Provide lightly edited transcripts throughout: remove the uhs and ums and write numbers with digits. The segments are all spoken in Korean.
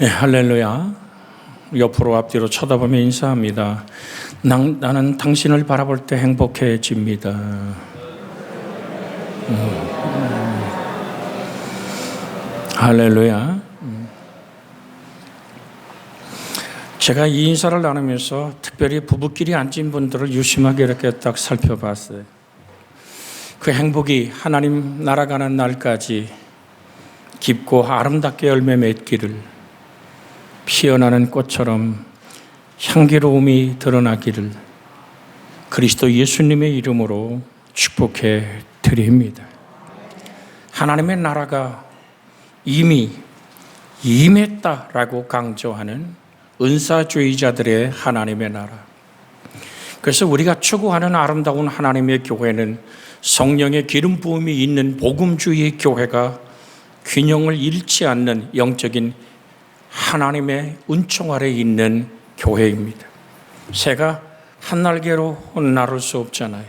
네, 할렐루야. 옆으로 앞뒤로 쳐다보며 인사합니다. 나는 당신을 바라볼 때 행복해집니다. 할렐루야. 제가 이 인사를 나누면서 특별히 부부끼리 앉은 분들을 유심하게 이렇게 딱 살펴봤어요. 그 행복이 하나님 날아가는 날까지 깊고 아름답게 열매 맺기를, 피어나는 꽃처럼 향기로움이 드러나기를 그리스도 예수님의 이름으로 축복해 드립니다. 하나님의 나라가 이미 임했다라고 강조하는 은사주의자들의 하나님의 나라. 그래서 우리가 추구하는 아름다운 하나님의 교회는 성령의 기름 부음이 있는 복음주의 교회가 균형을 잃지 않는 영적인 하나님의 은총 아래 있는 교회입니다. 새가 한 날개로 나를 수 없잖아요.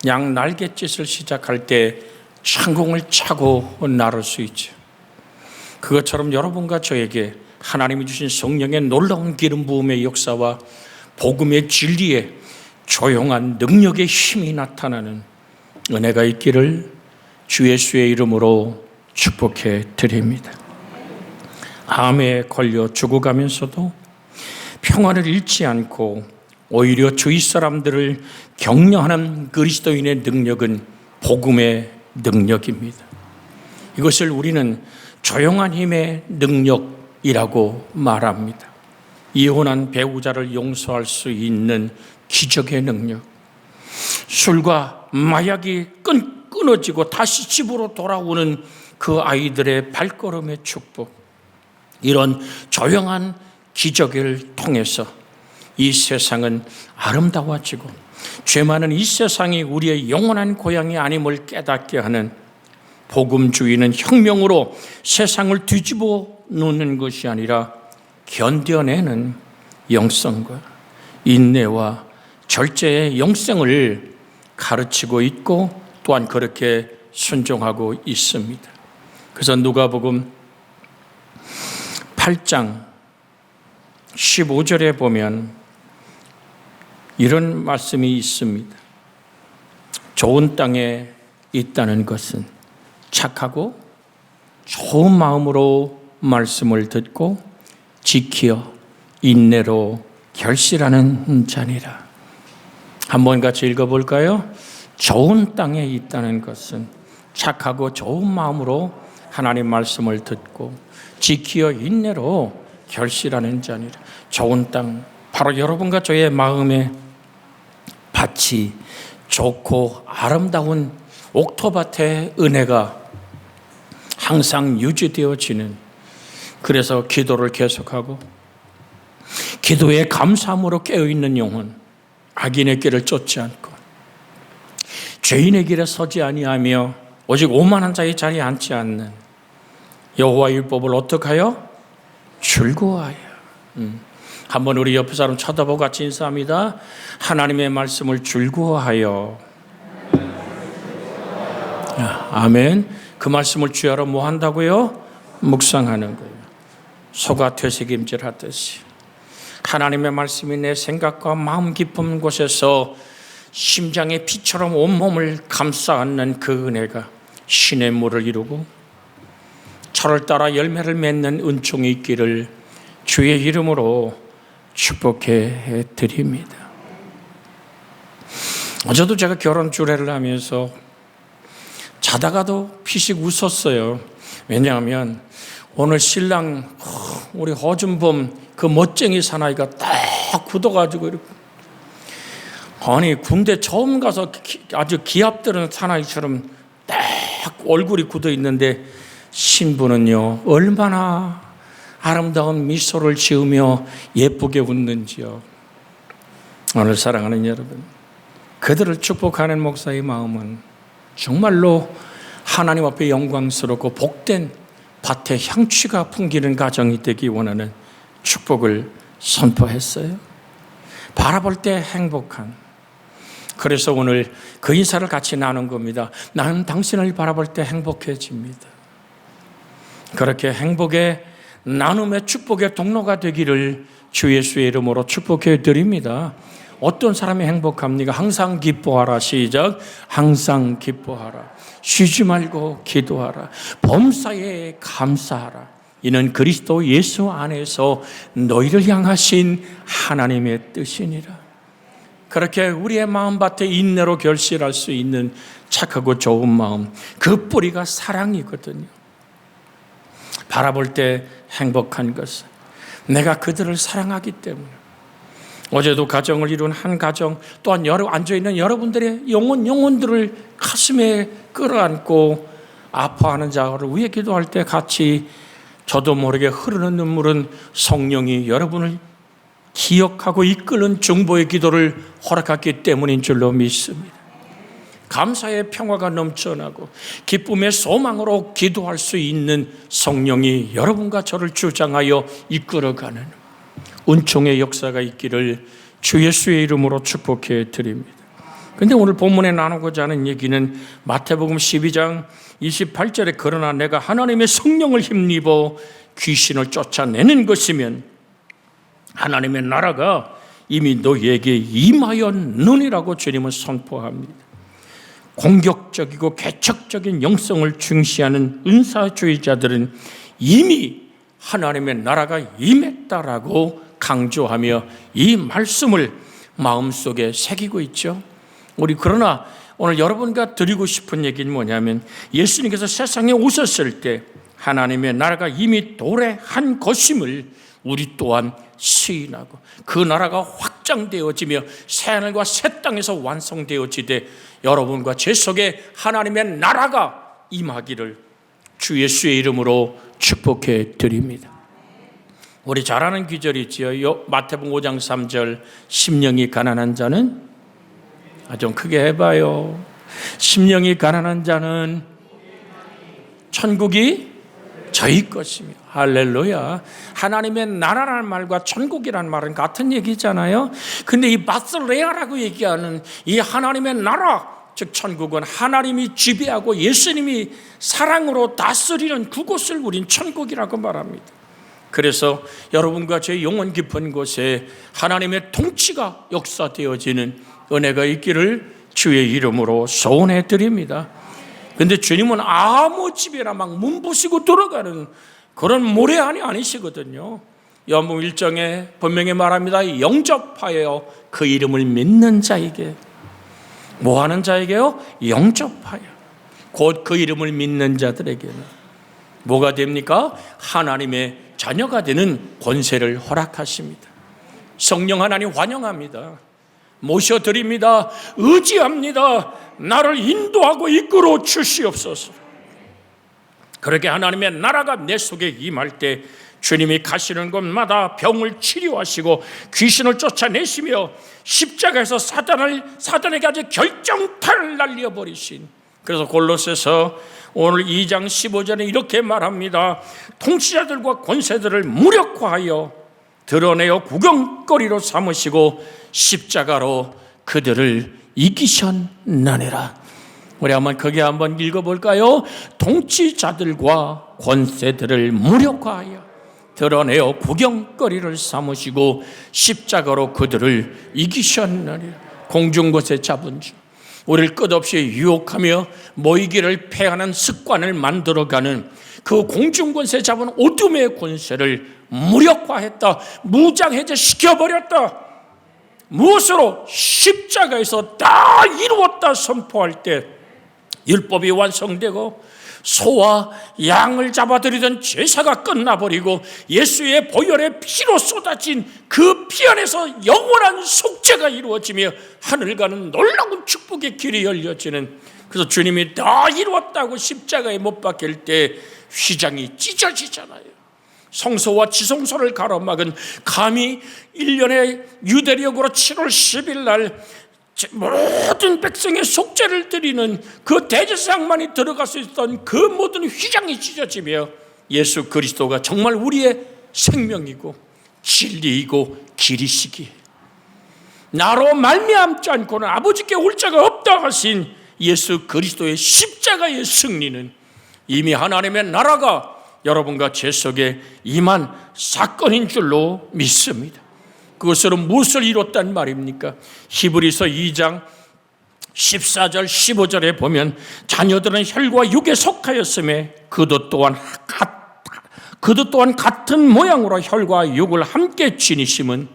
양 날갯짓을 시작할 때 창공을 차고 나를 수 있죠. 그것처럼 여러분과 저에게 하나님이 주신 성령의 놀라운 기름 부음의 역사와 복음의 진리에 조용한 능력의 힘이 나타나는 은혜가 있기를 주 예수의 이름으로 축복해 드립니다. 암에 걸려 죽어가면서도 평화를 잃지 않고 오히려 주위 사람들을 격려하는 그리스도인의 능력은 복음의 능력입니다. 이것을 우리는 조용한 힘의 능력이라고 말합니다. 이혼한 배우자를 용서할 수 있는 기적의 능력, 술과 마약이 끊어지고 다시 집으로 돌아오는 그 아이들의 발걸음의 축복, 이런 조용한 기적을 통해서 이 세상은 아름다워지고 죄 많은 이 세상이 우리의 영원한 고향이 아님을 깨닫게 하는 복음주의는 혁명으로 세상을 뒤집어 놓는 것이 아니라 견뎌내는 영성과 인내와 절제의 영성을 가르치고 있고 또한 그렇게 순종하고 있습니다. 그래서 누가복음 8장 15절에 보면 이런 말씀이 있습니다. 좋은 땅에 있다는 것은 착하고 좋은 마음으로 말씀을 듣고 지키어 인내로 결실하는 자니라. 한번 같이 읽어볼까요? 좋은 땅에 있다는 것은 착하고 좋은 마음으로 하나님 말씀을 듣고 지키어 인내로 결실하는 자니라. 좋은 땅, 바로 여러분과 저의 마음의 밭이 좋고 아름다운 옥토밭의 은혜가 항상 유지되어지는, 그래서 기도를 계속하고 기도에 감사함으로 깨어있는 영혼, 악인의 길을 쫓지 않고 죄인의 길에 서지 아니하며 오직 오만한 자의 자리에 앉지 않는 여호와의 율법을 어떻게 하여? 즐거워하여. 한번 우리 옆에 사람 쳐다보고 같이 인사합니다. 하나님의 말씀을 즐거워하여. 아멘. 그 말씀을 주야로 뭐 한다고요? 묵상하는 거예요. 소가 되새김질 하듯이 하나님의 말씀이 내 생각과 마음 깊은 곳에서 심장의 피처럼 온몸을 감싸 안는 그 은혜가 신의 물을 이루고 철을 따라 열매를 맺는 은총이 있기를 주의 이름으로 축복해 드립니다. 어제도 제가 결혼 주례를 하면서 자다가도 피식 웃었어요. 왜냐하면 오늘 신랑 우리 허준범 그 멋쟁이 사나이가 딱 굳어가지고 이렇게, 아니 군대 처음 가서 아주 기합들은 사나이처럼 딱 얼굴이 굳어 있는데 신부는요 얼마나 아름다운 미소를 지으며 예쁘게 웃는지요. 오늘 사랑하는 여러분, 그들을 축복하는 목사의 마음은 정말로 하나님 앞에 영광스럽고 복된 밭에 향취가 풍기는 가정이 되기 원하는 축복을 선포했어요. 바라볼 때 행복한, 그래서 오늘 그 인사를 같이 나눈 겁니다. 나는 당신을 바라볼 때 행복해집니다. 그렇게 행복의 나눔의 축복의 통로가 되기를 주 예수의 이름으로 축복해 드립니다. 어떤 사람이 행복합니까? 항상 기뻐하라. 시작. 항상 기뻐하라. 쉬지 말고 기도하라. 범사에 감사하라. 이는 그리스도 예수 안에서 너희를 향하신 하나님의 뜻이니라. 그렇게 우리의 마음밭에 인내로 결실할 수 있는 착하고 좋은 마음, 그 뿌리가 사랑이거든요. 바라볼 때 행복한 것은 내가 그들을 사랑하기 때문에. 어제도 가정을 이룬 한 가정, 또한 앉아있는 여러분들의 영혼들을 가슴에 끌어안고 아파하는 자를 위해 기도할 때 같이 저도 모르게 흐르는 눈물은 성령이 여러분을 기억하고 이끄는 중보의 기도를 허락했기 때문인 줄로 믿습니다. 감사의 평화가 넘쳐나고 기쁨의 소망으로 기도할 수 있는 성령이 여러분과 저를 주장하여 이끌어가는 은총의 역사가 있기를 주 예수의 이름으로 축복해 드립니다. 그런데 오늘 본문에 나누고자 하는 얘기는 마태복음 12장 28절에 그러나 내가 하나님의 성령을 힘입어 귀신을 쫓아내는 것이면 하나님의 나라가 이미 너희에게 임하였느니라고 주님은 선포합니다. 공격적이고 개척적인 영성을 중시하는 은사주의자들은 이미 하나님의 나라가 임했다라고 강조하며 이 말씀을 마음속에 새기고 있죠. 우리 그러나 오늘 여러분과 드리고 싶은 얘기는 뭐냐면, 예수님께서 세상에 오셨을 때 하나님의 나라가 이미 도래한 것임을 우리 또한 시인하고, 그 나라가 확장되어지며 새하늘과 새 땅에서 완성되어지되 여러분과 제 속에 하나님의 나라가 임하기를 주 예수의 이름으로 축복해 드립니다. 우리 잘 아는 구절이지요. 마태복음 5장 3절, 심령이 가난한 자는, 좀 크게 해봐요. 심령이 가난한 자는 천국이 저희 것입니다. 할렐루야. 하나님의 나라라는 말과 천국이라는 말은 같은 얘기잖아요. 근데 이 바슬레아라고 얘기하는 이 하나님의 나라, 즉 천국은 하나님이 지배하고 예수님이 사랑으로 다스리는 그곳을 우린 천국이라고 말합니다. 그래서 여러분과 제 영혼 깊은 곳에 하나님의 통치가 역사되어지는 은혜가 있기를 주의 이름으로 소원해 드립니다. 근데 주님은 아무 집에나 막 문부시고 들어가는 그런 모래안이 아니시거든요. 요한복음 1장에 분명히 말합니다. 영접하여 그 이름을 믿는 자에게. 뭐 하는 자에게요? 영접하여. 곧 그 이름을 믿는 자들에게는 뭐가 됩니까? 하나님의 자녀가 되는 권세를 허락하십니다. 성령 하나님 환영합니다. 모셔드립니다. 의지합니다. 나를 인도하고 이끌어 주시옵소서. 그렇게 하나님의 나라가 내 속에 임할 때 주님이 가시는 곳마다 병을 치료하시고 귀신을 쫓아내시며 십자가에서 사단에게 아주 결정타를 날려버리신, 그래서 골로새서 오늘 2장 15절에 이렇게 말합니다. 통치자들과 권세들을 무력화하여 드러내어 구경거리로 삼으시고 십자가로 그들을 이기셨느니라. 우리 한번 읽어볼까요? 통치자들과 권세들을 무력화하여 드러내어 구경거리를 삼으시고 십자가로 그들을 이기셨느니라. 공중곳에 잡은 주, 우리를 끝없이 유혹하며 모이기를 패하는 습관을 만들어가는 그 공중권세 잡은 어둠의 권세를 무력화했다. 무장해제 시켜버렸다. 무엇으로? 십자가에서 다 이루었다 선포할 때 율법이 완성되고 소와 양을 잡아들이던 제사가 끝나버리고 예수의 보혈의 피로 쏟아진 그 피 안에서 영원한 속죄가 이루어지며 하늘과는 놀라운 축복의 길이 열려지는, 그래서 주님이 다 이루었다고 십자가에 못 박힐 때 휘장이 찢어지잖아요. 성소와 지성소를 가로막은, 감히 1년에 유대력으로 7월 10일 날 모든 백성의 속죄를 드리는 그 대제사장만이 들어갈 수 있었던 그 모든 휘장이 찢어지며 예수 그리스도가 정말 우리의 생명이고 진리이고 길이시기에 나로 말미암지 않고는 아버지께 올 자가 없다 하신 예수 그리스도의 십자가의 승리는 이미 하나님의 나라가 여러분과 제 속에 임한 사건인 줄로 믿습니다. 그것으로 무엇을 이뤘단 말입니까? 히브리서 2장 14절 15절에 보면 자녀들은 혈과 육에 속하였음에 그도 또한 같은 모양으로 혈과 육을 함께 지니심은,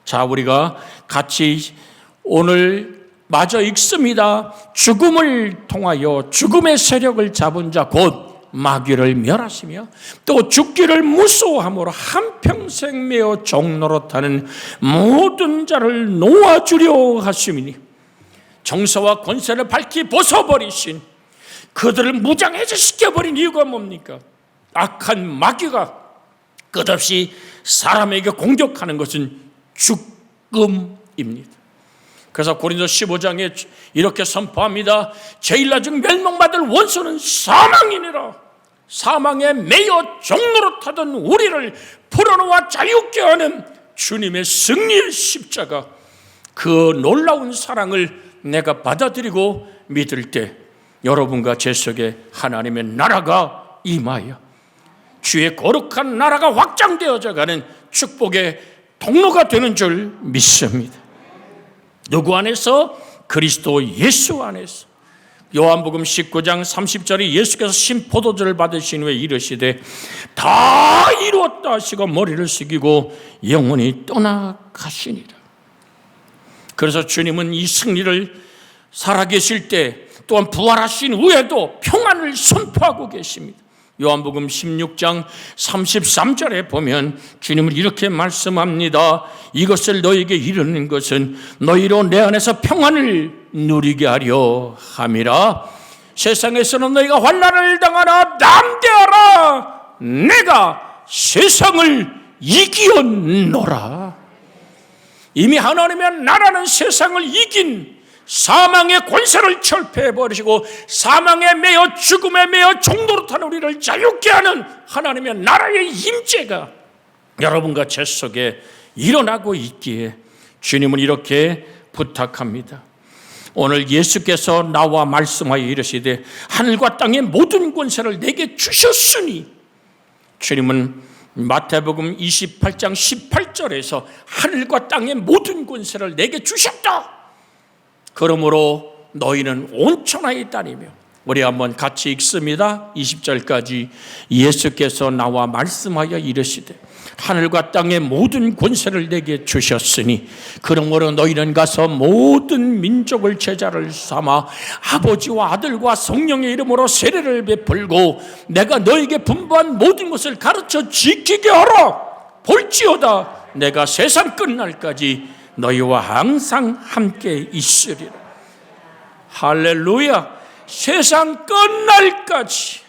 자 우리가 같이 오늘 마저 읽습니다. 죽음을 통하여 죽음의 세력을 잡은 자 곧 마귀를 멸하시며 또 죽기를 무서워함으로 한평생 매어 종노릇하는 모든 자를 놓아주려 하심이니, 정서와 권세를 밝히 벗어버리신 그들을 무장해제시켜버린 이유가 뭡니까? 악한 마귀가 끝없이 사람에게 공격하는 것은 죽음입니다. 그래서 고린도 15장에 이렇게 선포합니다. 제일 낮은 멸망받을 원수는 사망이니라. 사망에 매여 종노릇하던 우리를 풀어놓아 자유케 하는 주님의 승리의 십자가, 그 놀라운 사랑을 내가 받아들이고 믿을 때 여러분과 제 속에 하나님의 나라가 임하여 주의 거룩한 나라가 확장되어져 가는 축복의 통로가 되는 줄 믿습니다. 누구 안에서? 그리스도 예수 안에서. 요한복음 19장 30절에 예수께서 신포도주를 받으신 후에 이르시되 다 이루었다 하시고 머리를 숙이고 영원히 떠나가시니라. 그래서 주님은 이 승리를 살아계실 때 또한 부활하신 후에도 평안을 선포하고 계십니다. 요한복음 16장 33절에 보면 주님은 이렇게 말씀합니다. 이것을 너에게 이르는 것은 너희로 내 안에서 평안을 누리게 하려 함이라. 세상에서는 너희가 환난을 당하나 담대하라. 내가 세상을 이기었노라. 이미 하나님의 나라는 세상을 이긴 사망의 권세를 철폐해버리시고 사망에 매여 죽음에 매여 종노릇한 우리를 자유케 하는 하나님의 나라의 임재가 여러분과 제 속에 일어나고 있기에 주님은 이렇게 부탁합니다. 오늘 예수께서 나와 말씀하여 이르시되 하늘과 땅의 모든 권세를 내게 주셨으니, 주님은 마태복음 28장 18절에서 하늘과 땅의 모든 권세를 내게 주셨다. 그러므로 너희는 온천하에 다니며, 우리 한번 같이 읽습니다. 20절까지. 예수께서 나와 말씀하여 이르시되 하늘과 땅의 모든 권세를 내게 주셨으니 그러므로 너희는 가서 모든 민족을 제자를 삼아 아버지와 아들과 성령의 이름으로 세례를 베풀고 내가 너에게 분부한 모든 것을 가르쳐 지키게 하라. 볼지어다 내가 세상 끝날까지 너희와 항상 함께 있으리라. 할렐루야. 세상 끝날까지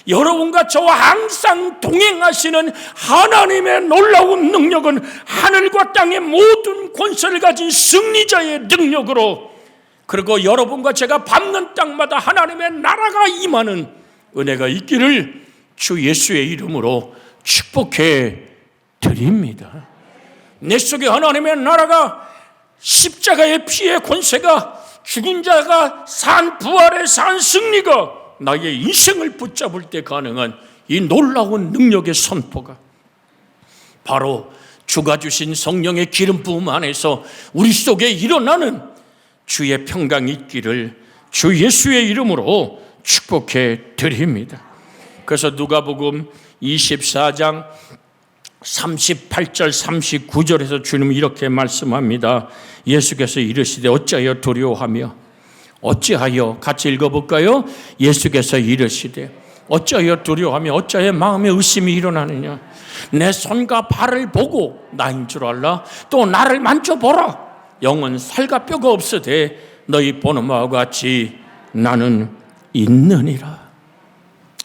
여러분과 저와 항상 동행하시는 하나님의 놀라운 능력은 하늘과 땅의 모든 권세를 가진 승리자의 능력으로, 그리고 여러분과 제가 밟는 땅마다 하나님의 나라가 임하는 은혜가 있기를 주 예수의 이름으로 축복해 드립니다. 내 속에 하나님의 나라가, 십자가의 피의 권세가, 죽은 자가 산 부활의 산 승리가 나의 인생을 붙잡을 때 가능한 이 놀라운 능력의 선포가 바로 주가 주신 성령의 기름 부음 안에서 우리 속에 일어나는 주의 평강이 있기를 주 예수의 이름으로 축복해 드립니다. 그래서 누가복음 24장 38절 39절에서 주님은 이렇게 말씀합니다. 예수께서 이르시되 어찌하여 두려워하며, 어찌하여, 같이 읽어볼까요? 예수께서 이르시되 어찌하여 두려워하며 어찌하여 마음에 의심이 일어나느냐. 내 손과 발을 보고 나인 줄 알라. 또 나를 만져보라. 영은 살과 뼈가 없으되 너희 보는 바와 같이 나는 있느니라.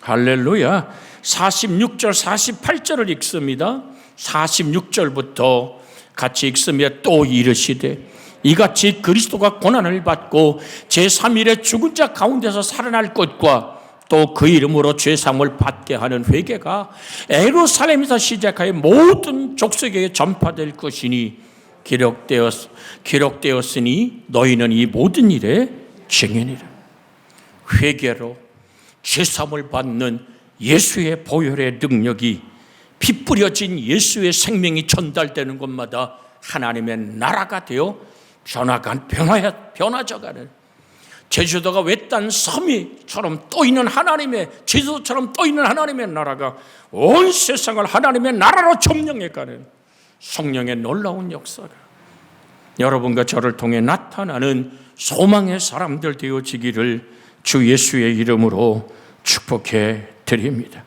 할렐루야. 46절 48절을 읽습니다. 46절부터 같이 읽으며 또 이르시되 이같이 그리스도가 고난을 받고 제3일에 죽은 자 가운데서 살아날 것과 또 그 이름으로 죄사함을 받게 하는 회개가 예루살렘에서 시작하여 모든 족속에게 전파될 것이니 기록되었으니 너희는 이 모든 일에 증인이라. 회개로 죄사함을 받는 예수의 보혈의 능력이, 피 뿌려진 예수의 생명이 전달되는 곳마다 하나님의 나라가 되어 변화져가는, 제주도가 외딴 섬이처럼 떠있는 하나님의, 제주도처럼 떠있는 하나님의 나라가 온 세상을 하나님의 나라로 점령해가는 성령의 놀라운 역사가 여러분과 저를 통해 나타나는 소망의 사람들 되어지기를 주 예수의 이름으로 축복해 드립니다.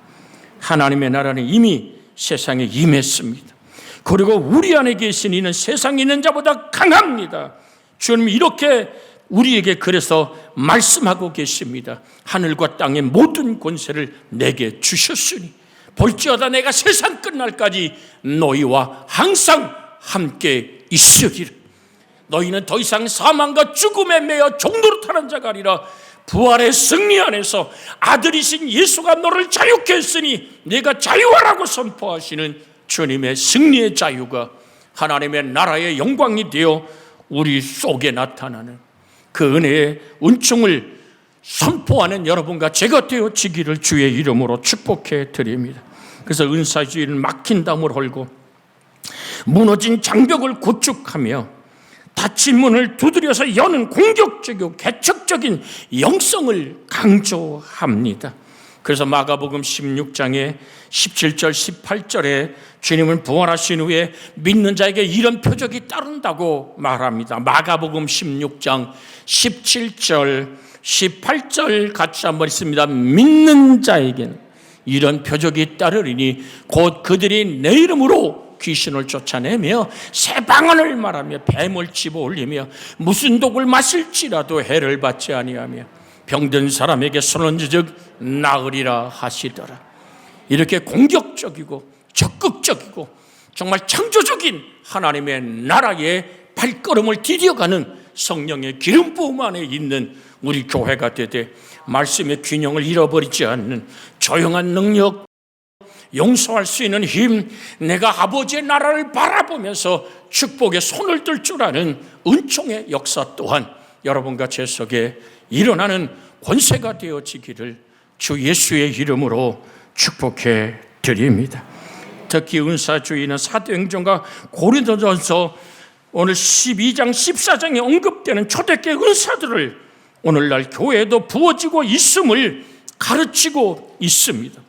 하나님의 나라는 이미 세상에 임했습니다. 그리고 우리 안에 계신 이는 세상에 있는 자보다 강합니다. 주님 이렇게 우리에게 그래서 말씀하고 계십니다. 하늘과 땅의 모든 권세를 내게 주셨으니 볼지어다 내가 세상 끝날까지 너희와 항상 함께 있으리라. 너희는 더 이상 사망과 죽음에 매여 종노릇하는 자가 아니라 부활의 승리 안에서 아들이신 예수가 너를 자유케 했으니 네가 자유하라고 선포하시는 주님의 승리의 자유가 하나님의 나라의 영광이 되어 우리 속에 나타나는 그 은혜의 은총을 선포하는 여러분과 제가 되어지기를 주의 이름으로 축복해 드립니다. 그래서 은사주의는 막힌 담을 헐고 무너진 장벽을 구축하며 닫힌 문을 두드려서 여는 공격적이고 개척적인 영성을 강조합니다. 그래서 마가복음 16장에 17절 18절에 주님은 부활하신 후에 믿는 자에게 이런 표적이 따른다고 말합니다. 마가복음 16장 17절 18절 같이 한번 있습니다. 믿는 자에게는 이런 표적이 따르리니 곧 그들이 내 이름으로 귀신을 쫓아내며 새 방언을 말하며 뱀을 집어 올리며 무슨 독을 마실지라도 해를 받지 아니하며 병든 사람에게 손을 얹으즉 나으리라 하시더라. 이렇게 공격적이고 적극적이고 정말 창조적인 하나님의 나라의 발걸음을 디뎌가는 성령의 기름 부음 안에 있는 우리 교회가 되되 말씀의 균형을 잃어버리지 않는 조용한 능력, 용서할 수 있는 힘, 내가 아버지의 나라를 바라보면서 축복의 손을 들 줄 아는 은총의 역사 또한 여러분과 제 속에 일어나는 권세가 되어지기를 주 예수의 이름으로 축복해 드립니다. 특히 은사주의는 사도행전과 고린도전서 오늘 12장 14장에 언급되는 초대교회 은사들을 오늘날 교회에도 부어지고 있음을 가르치고 있습니다.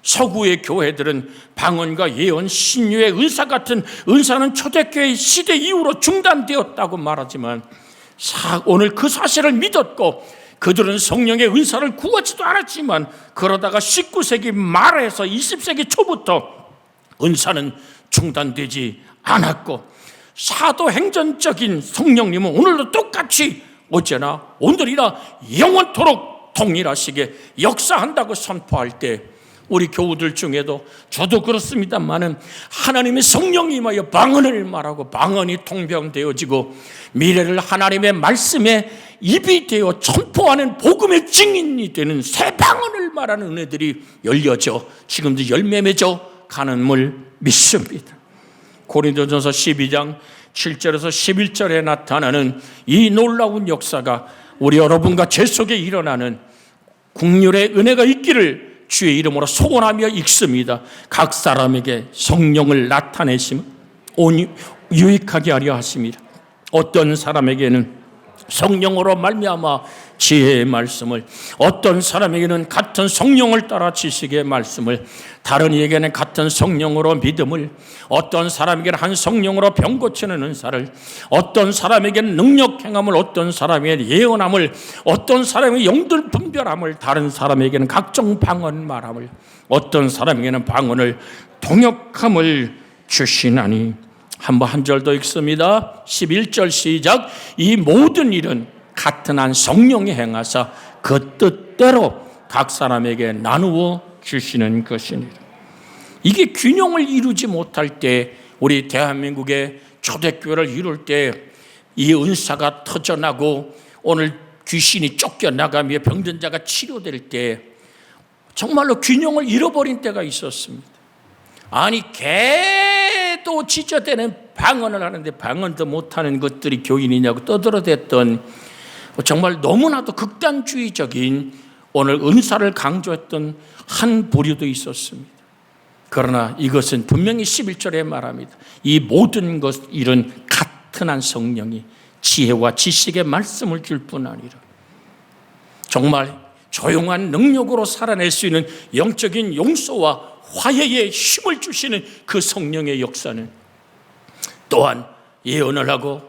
서구의 교회들은 방언과 예언, 신유의 은사 같은 은사는 초대교회 시대 이후로 중단되었다고 말하지만 오늘 그 사실을 믿었고 그들은 성령의 은사를 구하지도 않았지만 그러다가 19세기 말에서 20세기 초부터 은사는 중단되지 않았고 사도행전적인 성령님은 오늘도 똑같이 어제나 오늘이나 영원토록 동일하시게 역사한다고 선포할 때 우리 교우들 중에도 저도 그렇습니다만은 하나님의 성령이 임하여 방언을 말하고 방언이 통병되어지고 미래를 하나님의 말씀에 입이 되어 선포하는 복음의 증인이 되는 새 방언을 말하는 은혜들이 열려져 지금도 열매 맺어 가는 물 믿습니다. 고린도전서 12장 7절에서 11절에 나타나는 이 놀라운 역사가 우리 여러분과 제 속에 일어나는 국률의 은혜가 있기를 주의 이름으로 소원하며 읽습니다. 각 사람에게 성령을 나타내시면 유익하게 하려 하십니다. 어떤 사람에게는 성령으로 말미암아 지혜의 말씀을, 어떤 사람에게는 같은 성령을 따라 지식의 말씀을, 다른 이에게는 같은 성령으로 믿음을, 어떤 사람에게는 한 성령으로 병 고치는 은사를, 어떤 사람에게는 능력 행함을, 어떤 사람에게는 예언함을, 어떤 사람에게는 영들 분별함을, 다른 사람에게는 각종 방언 말함을, 어떤 사람에게는 방언을 통역함을 주시나니. 한번 한 절 더 읽습니다. 11절 시작. 이 모든 일은 같은 한 성령이 행하사 그 뜻대로 각 사람에게 나누어 주시는 것이니라. 이게 균형을 이루지 못할 때 우리 대한민국의 초대교회를 이룰 때 이 은사가 터져나고 오늘 귀신이 쫓겨나가며 병든 자가 치료될 때 정말로 균형을 잃어버린 때가 있었습니다. 아니 개도 지저대는 방언을 하는데 방언도 못하는 것들이 교인이냐고 떠들어댔던 정말 너무나도 극단주의적인 오늘 은사를 강조했던 한 부류도 있었습니다. 그러나 이것은 분명히 11절에 말합니다. 이 모든 것 일은 같은 한 성령이 지혜와 지식의 말씀을 줄 뿐 아니라 정말 조용한 능력으로 살아낼 수 있는 영적인 용서와 화해의 힘을 주시는 그 성령의 역사는 또한 예언을 하고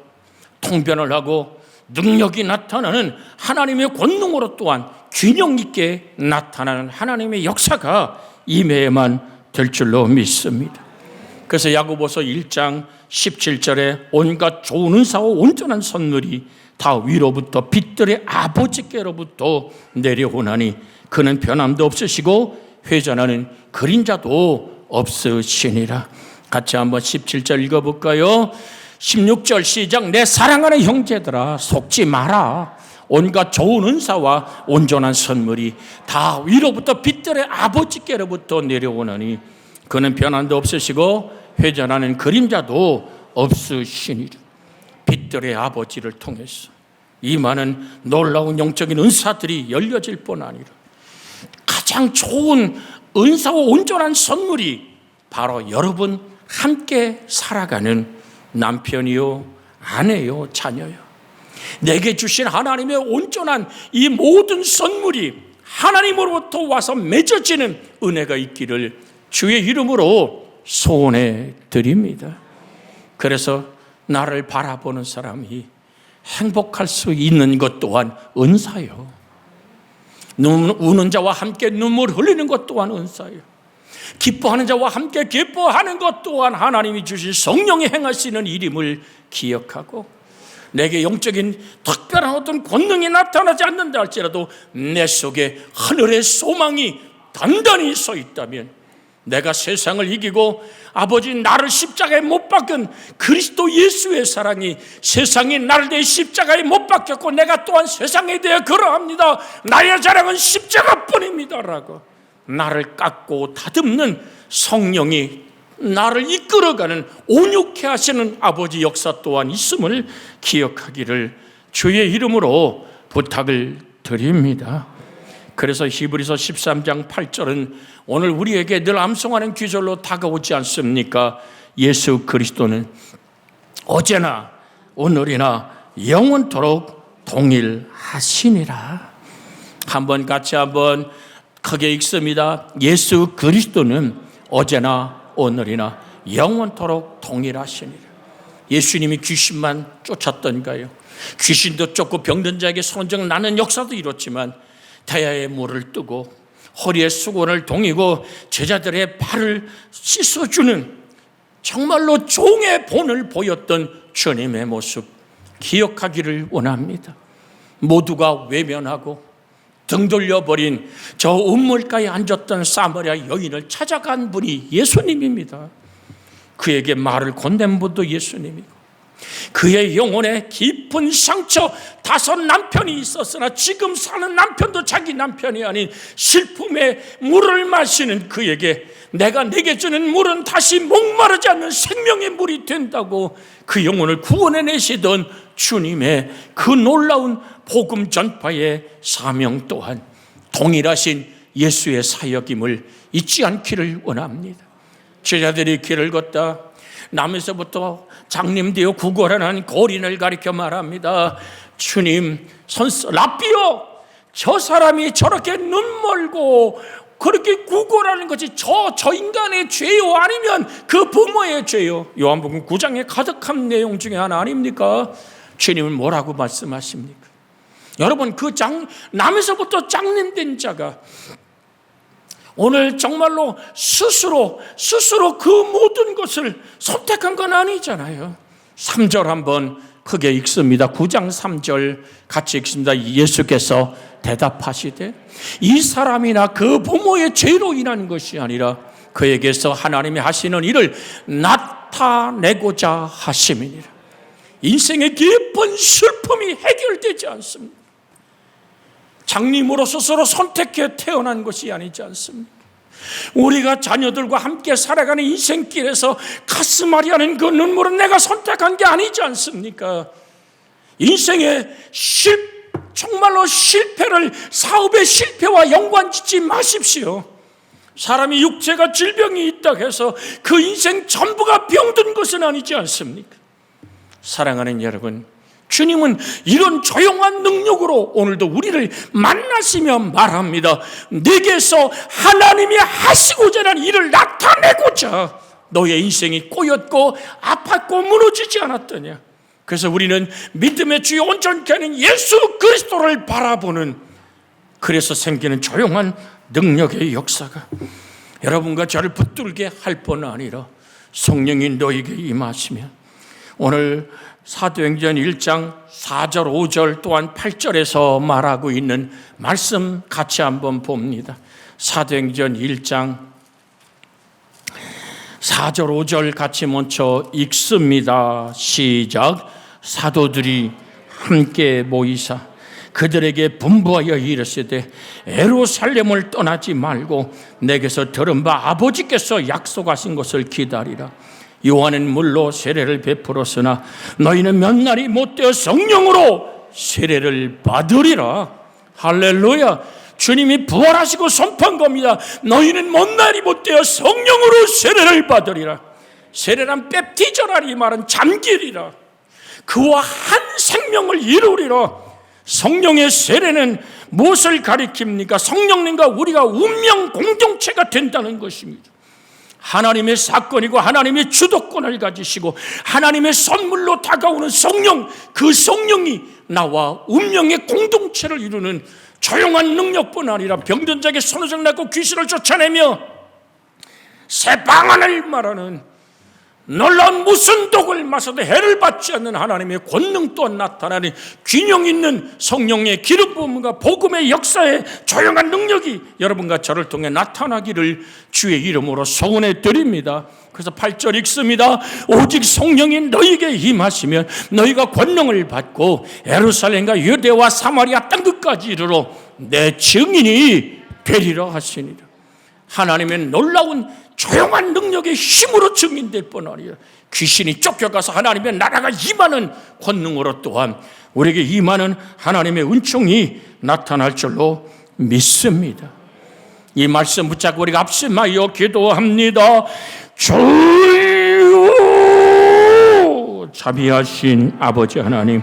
통변을 하고 능력이 나타나는 하나님의 권능으로 또한 균형 있게 나타나는 하나님의 역사가 임해야만 될 줄로 믿습니다. 그래서 야고보서 1장 17절에 온갖 좋은 은사와 온전한 선물이 다 위로부터 빛들의 아버지께로부터 내려오나니 그는 변함도 없으시고 회전하는 그림자도 없으시니라. 같이 한번 17절 읽어볼까요? 16절 시작. 내 사랑하는 형제들아 속지 마라. 온갖 좋은 은사와 온전한 선물이 다 위로부터 빛들의 아버지께로부터 내려오나니 그는 변함도 없으시고 회전하는 그림자도 없으시니라. 빛들의 아버지를 통해서 이 많은 놀라운 영적인 은사들이 열려질 뿐 아니라 가장 좋은 은사와 온전한 선물이 바로 여러분 함께 살아가는 남편이요 아내요, 자녀요. 내게 주신 하나님의 온전한 이 모든 선물이 하나님으로부터 와서 맺어지는 은혜가 있기를 주의 이름으로 소원해 드립니다. 그래서 나를 바라보는 사람이 행복할 수 있는 것 또한 은사요. 우는 자와 함께 눈물 흘리는 것 또한 은사요. 기뻐하는 자와 함께 기뻐하는 것 또한 하나님이 주신 성령이 행하시는 일임을 기억하고, 내게 영적인 특별한 어떤 권능이 나타나지 않는다 할지라도 내 속에 하늘의 소망이 단단히 서 있다면, 내가 세상을 이기고 아버지 나를 십자가에 못 박은 그리스도 예수의 사랑이 세상이 나를 대해 십자가에 못 박혔고 내가 또한 세상에 대해 그러합니다. 나의 자랑은 십자가뿐입니다 라고 나를 깎고 다듬는 성령이 나를 이끌어가는 온유케 하시는 아버지 역사 또한 있음을 기억하기를 주의 이름으로 부탁을 드립니다. 그래서 히브리서 13장 8절은 오늘 우리에게 늘 암송하는 귀절로 다가오지 않습니까? 예수 그리스도는 어제나 오늘이나 영원토록 동일하시니라. 같이 한번 크게 읽습니다. 예수 그리스도는 어제나 오늘이나 영원토록 동일하시니라. 예수님이 귀신만 쫓았던가요? 귀신도 쫓고 병든 자에게 손정 나는 역사도 이렇지만 태야의 물을 뜨고 허리에 수건을 동이고 제자들의 발을 씻어주는 정말로 종의 본을 보였던 주님의 모습 기억하기를 원합니다. 모두가 외면하고 등 돌려버린 저 우물가에 앉았던 사마리아 여인을 찾아간 분이 예수님입니다. 그에게 말을 건넨 분도 예수님이고, 그의 영혼에 깊은 상처, 5 남편이 있었으나 지금 사는 남편도 자기 남편이 아닌 슬픔의 물을 마시는 그에게 내가 내게 주는 물은 다시 목마르지 않는 생명의 물이 된다고 그 영혼을 구원해내시던 주님의 그 놀라운 복음 전파의 사명 또한 동일하신 예수의 사역임을 잊지 않기를 원합니다. 제자들이 길을 걷다 남에서부터 장님되어 구걸하는 고린을 가리켜 말합니다. 주님, 랍비요, 저 사람이 저렇게 눈멀고 그렇게 구걸하는 것이 저 인간의 죄요 아니면 그 부모의 죄요? 요한복음 9장에 가득한 내용 중에 하나 아닙니까? 주님은 뭐라고 말씀하십니까? 여러분, 그 남에서부터 장님된 자가 오늘 정말로 스스로 그 모든 것을 선택한 건 아니잖아요. 3절 한번 크게 읽습니다. 9장 3절 같이 읽습니다. 예수께서 대답하시되 이 사람이나 그 부모의 죄로 인한 것이 아니라 그에게서 하나님이 하시는 일을 나타내고자 하심이니라. 인생의 깊은 슬픔이 해결되지 않습니다. 장님으로 스스로 선택해 태어난 것이 아니지 않습니까? 우리가 자녀들과 함께 살아가는 인생길에서 가슴앓이 하는 그 눈물은 내가 선택한 게 아니지 않습니까? 인생의 정말로 실패를 사업의 실패와 연관짓지 마십시오. 사람이 육체가 질병이 있다고 해서 그 인생 전부가 병든 것은 아니지 않습니까? 사랑하는 여러분, 주님은 이런 조용한 능력으로 오늘도 우리를 만나시며 말합니다. 내게서 하나님이 하시고자 하는 일을 나타내고자 너의 인생이 꼬였고 아팠고 무너지지 않았더냐. 그래서 우리는 믿음의 주요 온전케 하는 예수 그리스도를 바라보는, 그래서 생기는 조용한 능력의 역사가 여러분과 저를 붙들게 할 뿐 아니라 성령이 너에게 임하시면 오늘 사도행전 1장 4절 5절 또한 8절에서 말하고 있는 말씀 같이 한번 봅니다. 사도행전 1장 4절 5절 같이 먼저 읽습니다. 시작. 사도들이 함께 모이사 그들에게 분부하여 이르시되 예루살렘을 떠나지 말고 내게서 들은 바 아버지께서 약속하신 것을 기다리라. 요한은 물로 세례를 베풀었으나 너희는 몇 날이 못되어 성령으로 세례를 받으리라. 할렐루야. 주님이 부활하시고 선포한 겁니다. 너희는 몇 날이 못되어 성령으로 세례를 받으리라. 세례란 뵙티저라, 이 말은 잠기리라. 그와 한 생명을 이루리라. 성령의 세례는 무엇을 가리킵니까? 성령님과 우리가 운명 공동체가 된다는 것입니다. 하나님의 사건이고 하나님의 주도권을 가지시고 하나님의 선물로 다가오는 성령, 그 성령이 나와 운명의 공동체를 이루는 조용한 능력뿐 아니라 병든 자에게 선호적 낳고 귀신을 쫓아내며 새 방안을 말하는 놀라운 무슨 독을 마셔도 해를 받지 않는 하나님의 권능 또한 나타나는 균형 있는 성령의 기름 부음과 복음의 역사의 조용한 능력이 여러분과 저를 통해 나타나기를 주의 이름으로 소원해 드립니다. 그래서 8절 읽습니다. 오직 성령이 너희에게 임하시면 너희가 권능을 받고 예루살렘과 유대와 사마리아 땅끝까지 이르러 내 증인이 되리라 하시니라. 하나님의 놀라운 조용한 능력의 힘으로 증인될 뿐 아니라 귀신이 쫓겨가서 하나님의 나라가 임하는 권능으로 또한 우리에게 임하는 하나님의 은총이 나타날 줄로 믿습니다. 이 말씀 붙잡고 우리가 합심하여 기도합니다. 주여, 자비하신 아버지 하나님,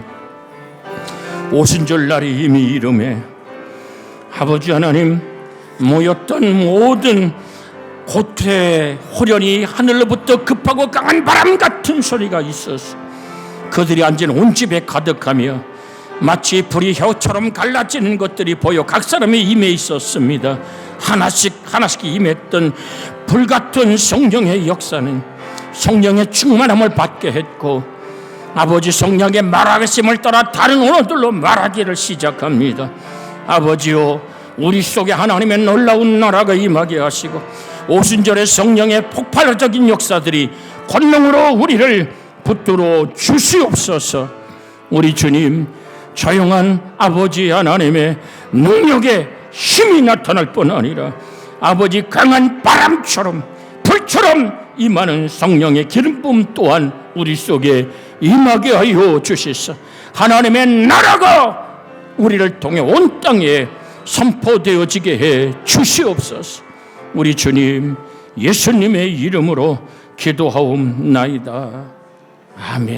오순절 날이 이미 이름에 아버지 하나님, 모였던 모든 고태 호련히 하늘로부터 급하고 강한 바람 같은 소리가 있어서 그들이 앉은 온 집에 가득하며 마치 불이 혀처럼 갈라지는 것들이 보여 각 사람의 임에 있었습니다. 하나씩 임했던 불같은 성령의 역사는 성령의 충만함을 받게 했고 아버지 성령의 말하심을 따라 다른 언어들로 말하기를 시작합니다. 아버지요, 우리 속에 하나님의 놀라운 나라가 임하게 하시고 오순절의 성령의 폭발적인 역사들이 권능으로 우리를 붙들어 주시옵소서. 우리 주님, 조용한 아버지 하나님의 능력의 힘이 나타날 뿐 아니라 아버지 강한 바람처럼 불처럼 임하는 성령의 기름 부음 또한 우리 속에 임하게 하여 주시소. 하나님의 나라가 우리를 통해 온 땅에 선포되어지게 해 주시옵소서. 우리 주님 예수님의 이름으로 기도하옵나이다. 아멘.